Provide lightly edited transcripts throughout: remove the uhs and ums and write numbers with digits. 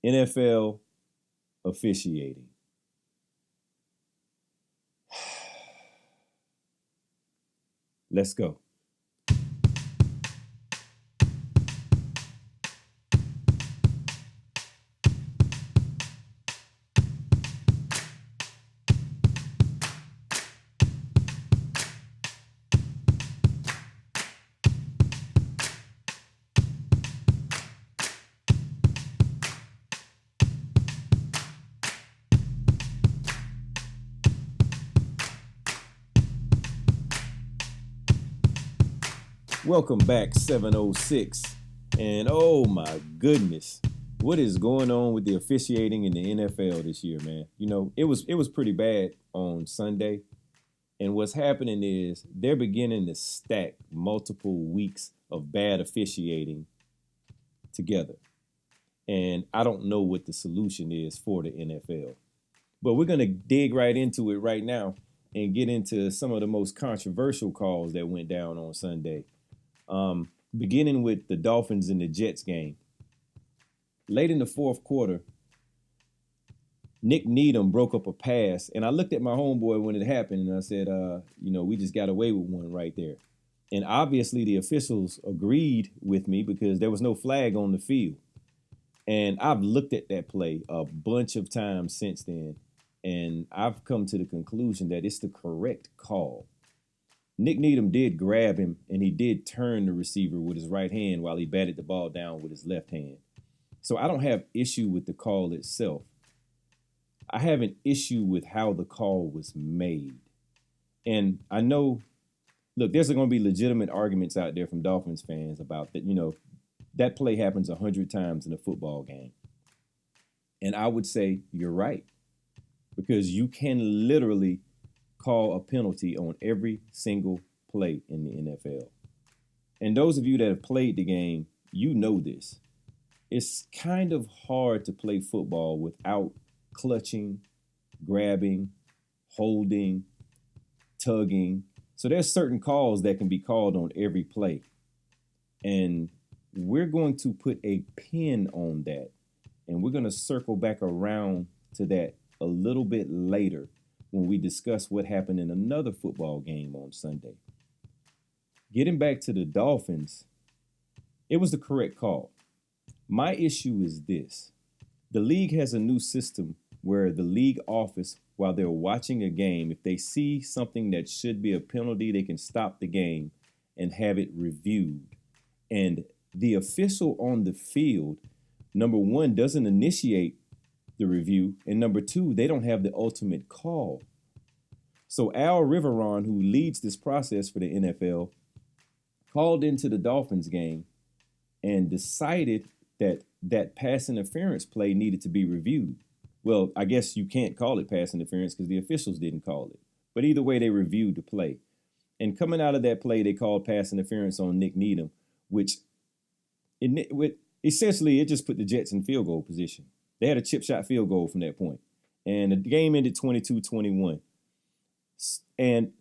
NFL officiating. Let's go. Welcome back, 706. And oh my goodness, what is going on with the officiating in the NFL this year, man? You know, it was pretty bad on Sunday. And what's happening is they're beginning to stack multiple weeks of bad officiating together. And I don't know what the solution is for the NFL. But we're going to dig right into it right now and get into some of the most controversial calls that went down on Sunday. Beginning with the Dolphins and the Jets game. Late in the fourth quarter, Nick Needham broke up a pass, and I looked at my homeboy when it happened, and I said, we just got away with one right there. And obviously the officials agreed with me because there was no flag on the field. And I've looked at that play a bunch of times since then, and I've come to the conclusion that it's the correct call. Nick Needham did grab him, and he did turn the receiver with his right hand while he batted the ball down with his left hand. So I don't have issue with the call itself. I have an issue with how the call was made. And I know, look, there's going to be legitimate arguments out there from Dolphins fans about that, that play happens 100 times in a football game. And I would say you're right, because you can literally call a penalty on every single play in the NFL. And those of you that have played the game, you know this. It's kind of hard to play football without clutching, grabbing, holding, tugging. So there's certain calls that can be called on every play. And we're going to put a pin on that. And we're going to circle back around to that a little bit later when we discuss what happened in another football game on Sunday. Getting back to the Dolphins, it was the correct call. My issue is this. The league has a new system where the league office, while they're watching a game, if they see something that should be a penalty, they can stop the game and have it reviewed. And the official on the field, number one, doesn't initiate the review, and number two, they don't have the ultimate call. So Al Riveron, who leads this process for the NFL, called into the Dolphins game and decided that that pass interference play needed to be reviewed. Well, I guess you can't call it pass interference because the officials didn't call it. But either way, they reviewed the play. And coming out of that play, they called pass interference on Nick Needham, which essentially it just put the Jets in field goal position. They had a chip shot field goal from that point. And the game ended 22-21. And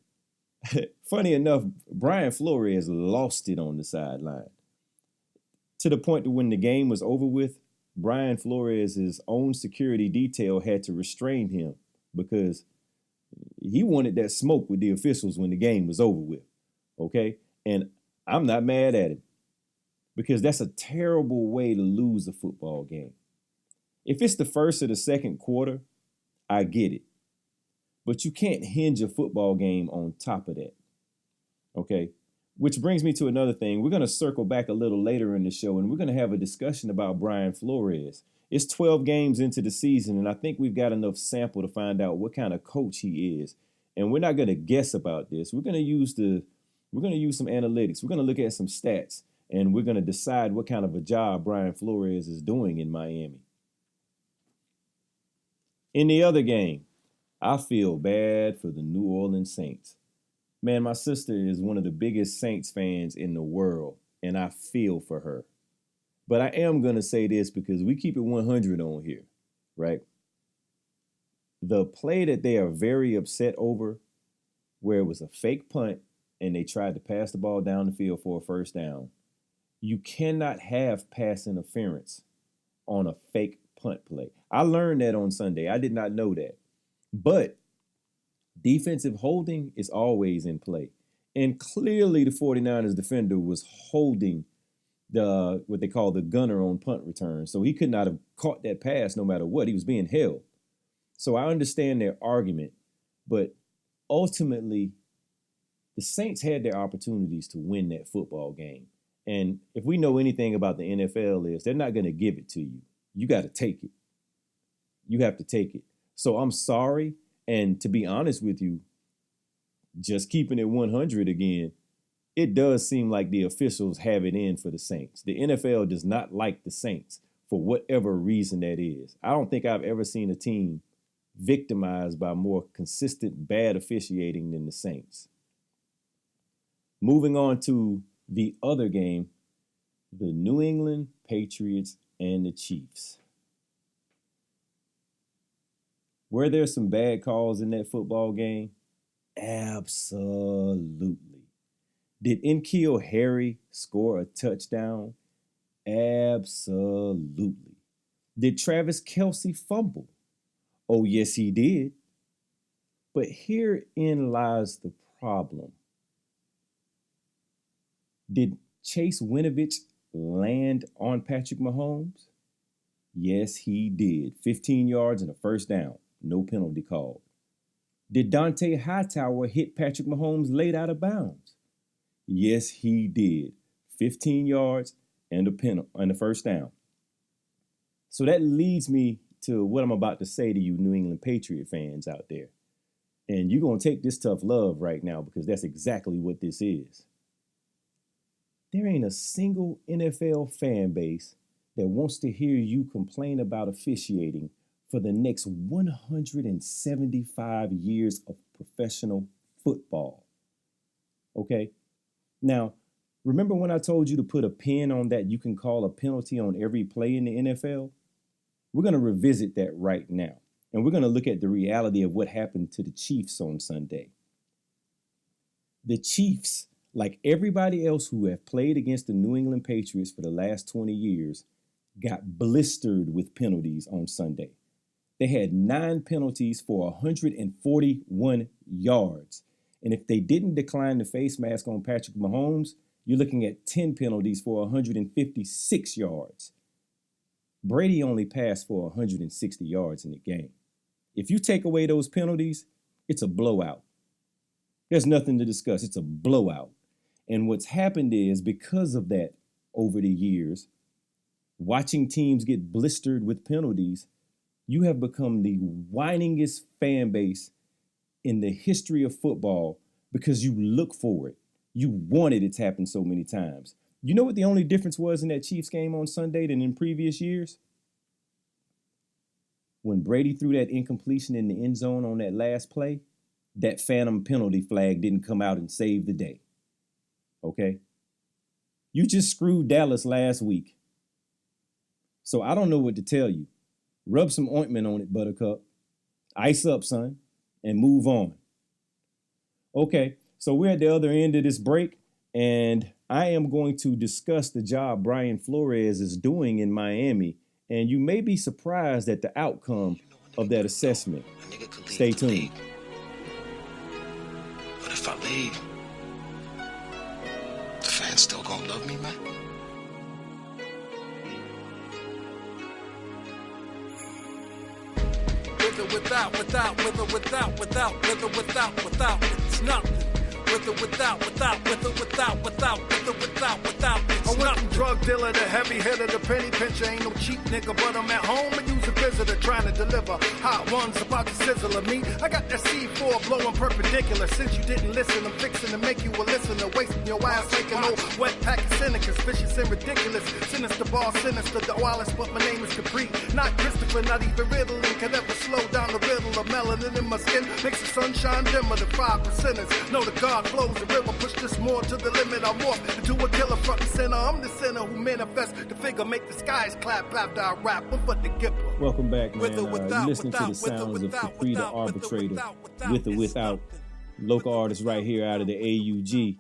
funny enough, Brian Flores lost it on the sideline. To the point that when the game was over with, Brian Flores' own security detail had to restrain him because he wanted that smoke with the officials when the game was over with. Okay? And I'm not mad at him because that's a terrible way to lose a football game. If it's the first or the second quarter, I get it. But you can't hinge a football game on top of that. Okay? Which brings me to another thing. We're going to circle back a little later in the show, and we're going to have a discussion about Brian Flores. It's 12 games into the season, and I think we've got enough sample to find out what kind of coach he is. And we're not going to guess about this. We're going to use some analytics. We're going to look at some stats, and we're going to decide what kind of a job Brian Flores is doing in Miami. In the other game, I feel bad for the New Orleans Saints. Man, my sister is one of the biggest Saints fans in the world, and I feel for her. But I am going to say this because we keep it 100 on here, right? The play that they are very upset over, where it was a fake punt and they tried to pass the ball down the field for a first down, you cannot have pass interference on a fake punt play. I learned that on Sunday. I did not know that. But defensive holding is always in play. And clearly the 49ers defender was holding what they call the gunner on punt return. So he could not have caught that pass no matter what. He was being held. So I understand their argument, but ultimately the Saints had their opportunities to win that football game. And if we know anything about the NFL is they're not going to give it to you. You got to take it. You have to take it. So I'm sorry. And to be honest with you, just keeping it 100 again, it does seem like the officials have it in for the Saints. The NFL does not like the Saints for whatever reason that is. I don't think I've ever seen a team victimized by more consistent bad officiating than the Saints. Moving on to the other game, the New England Patriots and the Chiefs. Were there some bad calls in that football game? Absolutely. Did N'Keal Harry score a touchdown? Absolutely. Did Travis Kelce fumble? Oh, yes, he did. But herein lies the problem. Did Chase Winovich land on Patrick Mahomes? Yes, he did. 15 yards and a first down. No penalty called. Did Dante Hightower hit Patrick Mahomes late out of bounds? Yes, he did. 15 yards and a first down. So that leads me to what I'm about to say to you New England Patriot fans out there. And you're going to take this tough love right now because that's exactly what this is. There ain't a single NFL fan base that wants to hear you complain about officiating for the next 175 years of professional football. Okay? Now, remember when I told you to put a pin on that you can call a penalty on every play in the NFL? We're going to revisit that right now. And we're going to look at the reality of what happened to the Chiefs on Sunday. The Chiefs, like everybody else who have played against the New England Patriots for the last 20 years, got blistered with penalties on Sunday. They had 9 penalties for 141 yards. And if they didn't decline the face mask on Patrick Mahomes, you're looking at 10 penalties for 156 yards. Brady only passed for 160 yards in the game. If you take away those penalties, it's a blowout. There's nothing to discuss. It's a blowout. And what's happened is because of that over the years, watching teams get blistered with penalties, you have become the whiningest fan base in the history of football because you look for it. You wanted it to happen so many times. You know what the only difference was in that Chiefs game on Sunday than in previous years? When Brady threw that incompletion in the end zone on that last play, that phantom penalty flag didn't come out and save the day. Okay? You just screwed Dallas last week. So I don't know what to tell you. Rub some ointment on it, Buttercup. Ice up, son, and move on. Okay, so we're at the other end of this break, and I am going to discuss the job Brian Flores is doing in Miami, and you may be surprised at the outcome of that assessment. Stay tuned. But if I leave, the fans still gonna love me, man? Without, it's nothing. Without, I went from drug dealer to heavy hitter to penny pincher. Ain't no cheap nigga, but I'm at home and use a visitor trying to deliver hot ones about to sizzle of me. I got that C4 blowing perpendicular. Since you didn't listen, I'm fixing to make you a listener. Wasting your ass like an old wet pack of Senecas. Vicious and ridiculous. Sinister ball, sinister the Wallace, but my name is Capri. Not Christopher, not even Riddling can ever slow down the riddle of melanin in my skin. Makes the sunshine dimmer than 5%ers. Know the God flows the river, push this more to the limit. I'm morph into a killer front and center. I'm the sinner who manifests the figure, make the skies clap after I rap. I'm for the gipper. Welcome back, man. You're listening to the sounds of Capri the Arbitrator, with or without, local artist right here out of the AUG.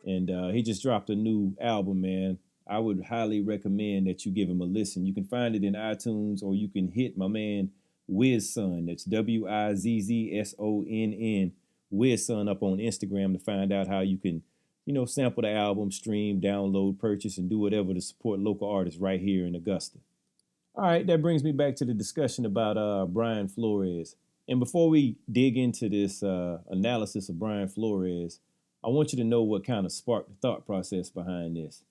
And he just dropped a new album, man. I would highly recommend that you give him a listen. You can find it in iTunes, or you can hit my man Wizson. That's Wizzsonn, Wizson, up on Instagram to find out how you can, sample the album, stream, download, purchase, and do whatever to support local artists right here in Augusta. All right, that brings me back to the discussion about Brian Flores. And before we dig into this analysis of Brian Flores, I want you to know what kind of sparked the thought process behind this.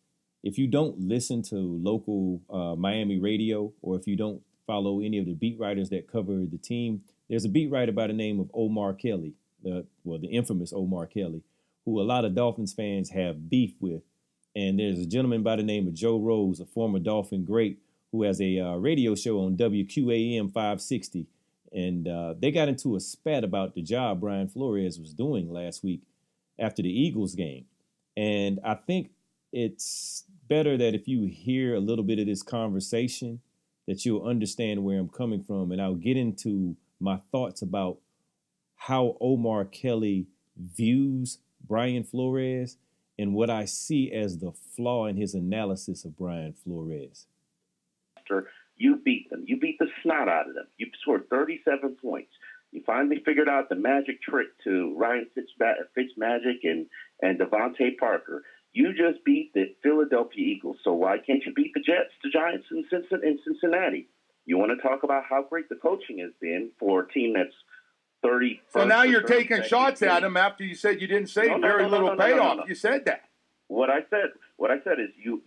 If you don't listen to local Miami radio, or if you don't follow any of the beat writers that cover the team, there's a beat writer by the name of Omar Kelly, the infamous Omar Kelly, who a lot of Dolphins fans have beef with. And there's a gentleman by the name of Joe Rose, a former Dolphin great, who has a radio show on WQAM 560. And they got into a spat about the job Brian Flores was doing last week after the Eagles game. And I think it's better that if you hear a little bit of this conversation, that you'll understand where I'm coming from. And I'll get into my thoughts about how Omar Kelly views Brian Flores and what I see as the flaw in his analysis of Brian Flores. You beat them. You beat the snot out of them. You scored 37 points. You finally figured out the magic trick to Ryan Fitzmagic and Devontae Parker. You just beat the Philadelphia Eagles. So why can't you beat the Jets, the Giants, and Cincinnati? You want to talk about how great the coaching has been for a team that's 30. So now you're taking shots at him after you said you didn't say very little payoff. You said that. What I said is you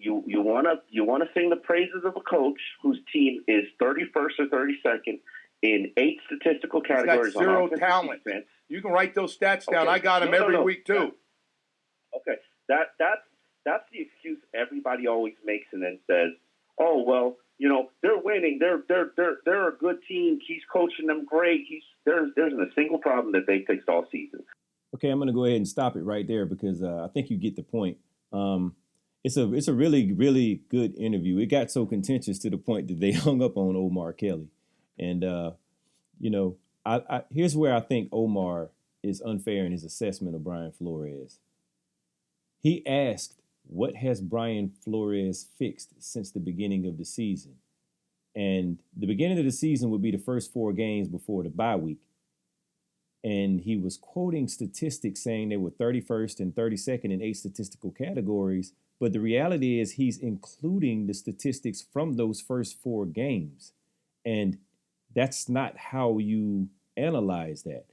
want to sing the praises of a coach whose team is 31st or 32nd in 8 statistical categories. He's got zero talent. Defense. You can write those stats down. Okay. I got them every week too. Okay, that's the excuse everybody always makes, and then says, "Oh well, they're winning. They're a good team. He's coaching them great. There isn't a single problem that they fixed all season." Okay, I'm going to go ahead and stop it right there because I think you get the point. It's a really, really good interview. It got so contentious to the point that they hung up on Omar Kelly. And, here's where I think Omar is unfair in his assessment of Brian Flores. He asked, what has Brian Flores fixed since the beginning of the season? And the beginning of the season would be the first 4 games before the bye week. And he was quoting statistics saying they were 31st and 32nd in 8 statistical categories. But the reality is he's including the statistics from those first 4 games. And that's not how you analyze that.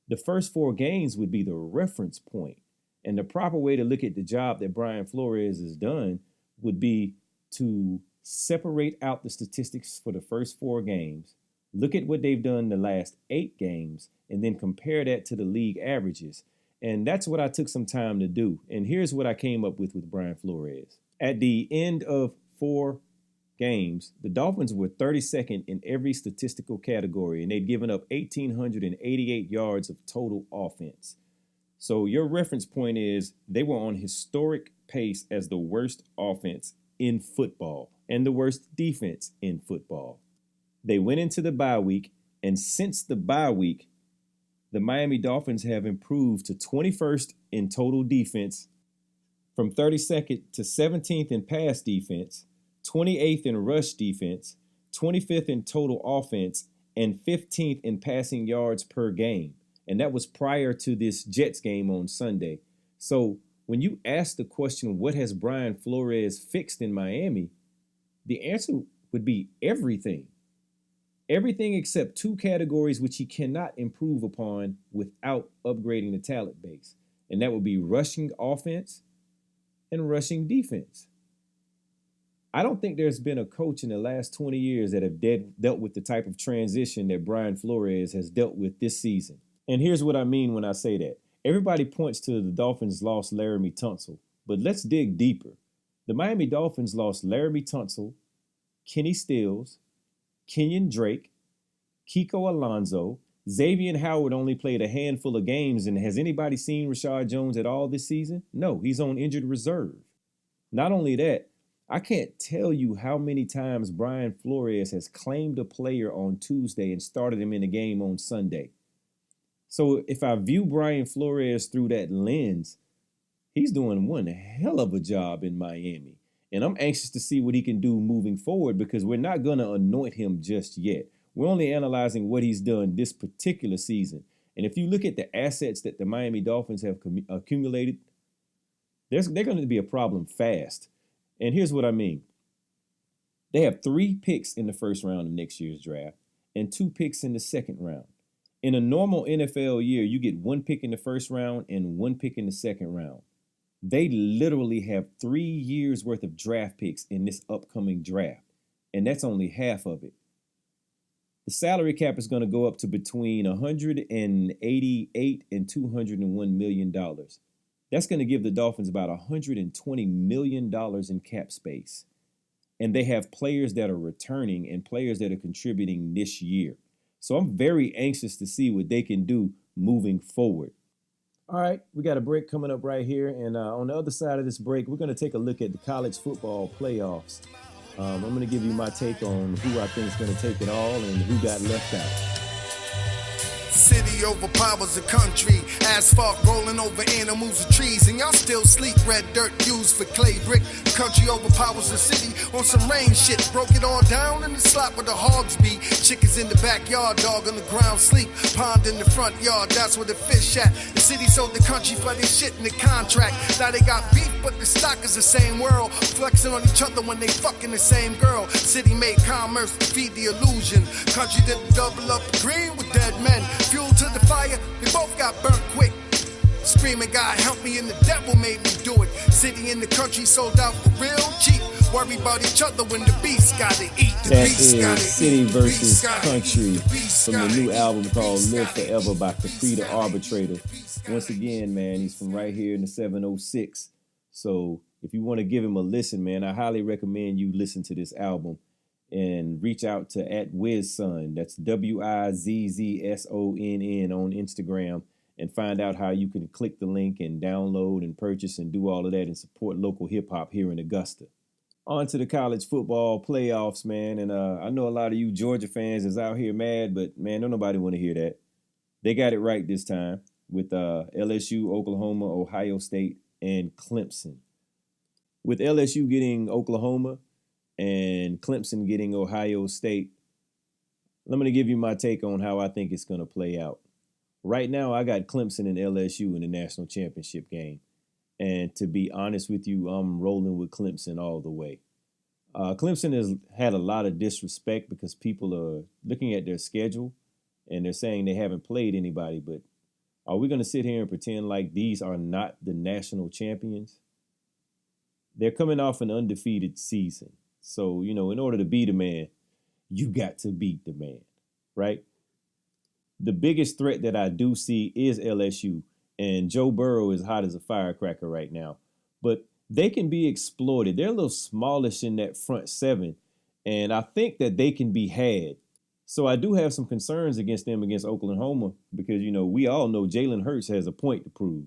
The first 4 games would be the reference point. And the proper way to look at the job that Brian Flores has done would be to separate out the statistics for the first 4 games, look at what they've done the last 8 games, and then compare that to the league averages. And that's what I took some time to do. And here's what I came up with Brian Flores. At the end of 4 games, the Dolphins were 32nd in every statistical category, and they'd given up 1,888 yards of total offense. So your reference point is they were on historic pace as the worst offense in football and the worst defense in football. They went into the bye week, and since the bye week, the Miami Dolphins have improved to 21st in total defense, from 32nd to 17th in pass defense, 28th in rush defense, 25th in total offense, and 15th in passing yards per game. And that was prior to this Jets game on Sunday. So when you ask the question, what has Brian Flores fixed in Miami? The answer would be everything. Everything except 2 categories which he cannot improve upon without upgrading the talent base. And that would be rushing offense and rushing defense. I don't think there's been a coach in the last 20 years that have dealt with the type of transition that Brian Flores has dealt with this season. And here's what I mean when I say that. Everybody points to the Dolphins lost Laramie Tunsil, but let's dig deeper. The Miami Dolphins lost Laramie Tunsil, Kenny Stills, Kenyon Drake, Kiko Alonso. Xavier Howard only played a handful of games, and has anybody seen Rashad Jones at all this season? No, he's on injured reserve. Not only that, I can't tell you how many times Brian Flores has claimed a player on Tuesday and started him in the game on Sunday. So if I view Brian Flores through that lens, he's doing one hell of a job in Miami. And I'm anxious to see what he can do moving forward because we're not going to anoint him just yet. We're only analyzing what he's done this particular season. And if you look at the assets that the Miami Dolphins have accumulated, they're going to be a problem fast. And here's what I mean. They have 3 picks in the first round of next year's draft and 2 picks in the second round. In a normal NFL year, you get 1 pick in the first round and 1 pick in the second round. They literally have 3 years worth of draft picks in this upcoming draft, and that's only half of it. The salary cap is going to go up to between $188 and $201 million. That's going to give the Dolphins about $120 million in cap space. And they have players that are returning and players that are contributing this year. So I'm very anxious to see what they can do moving forward. All right, we got a break coming up right here. And on the other side of this break, we're going to take a look at the college football playoffs. I'm going to give you my take on who I think is going to take it all and who got left out. City overpowers the country. Asphalt rolling over animals and trees. And y'all still sleep. Red dirt used for clay brick. Country overpowers the city on some rain shit. Broke it all down in the slot where the hogs be. Chickens in the backyard, dog on the ground sleep. Pond in the front yard, that's where the fish at. The city sold the country for their shit in the contract. Now they got beef, but the stock is the same world. Flexing on each other when they fucking the same girl. City made commerce to feed the illusion. Country didn't double up green with dead men. Fuel to the fire, they both got burnt quick. Screaming, God help me, and the devil made me do it. City and the country sold out for real cheap. Worry about each other when the beast gotta eat. That is City versus Country from the new album called Live Forever by Capri the Arbitrator. Once again, man, he's from right here in the 706. So if you want to give him a listen, man, I highly recommend you listen to this album. And reach out to @WizSon. That's WIZZSONN on Instagram and find out how you can click the link and download and purchase and do all of that and support local hip hop here in Augusta. On to the college football playoffs, man. And I know a lot of you Georgia fans is out here mad, but man, don't nobody want to hear that. They got it right this time with LSU, Oklahoma, Ohio State, and Clemson. With LSU getting Oklahoma and Clemson getting Ohio State, I'm going to give you my take on how I think it's going to play out. Right now, I got Clemson and LSU in the national championship game. And to be honest with you, I'm rolling with Clemson all the way. Clemson has had a lot of disrespect because people are looking at their schedule and they're saying they haven't played anybody. But are we going to sit here and pretend like these are not the national champions? They're coming off an undefeated season. So, in order to beat a man, you got to beat the man, right? The biggest threat that I do see is LSU, and Joe Burrow is hot as a firecracker right now. But they can be exploited. They're a little smallish in that front seven, and I think that they can be had. So I do have some concerns against them against Oklahoma because, we all know Jalen Hurts has a point to prove.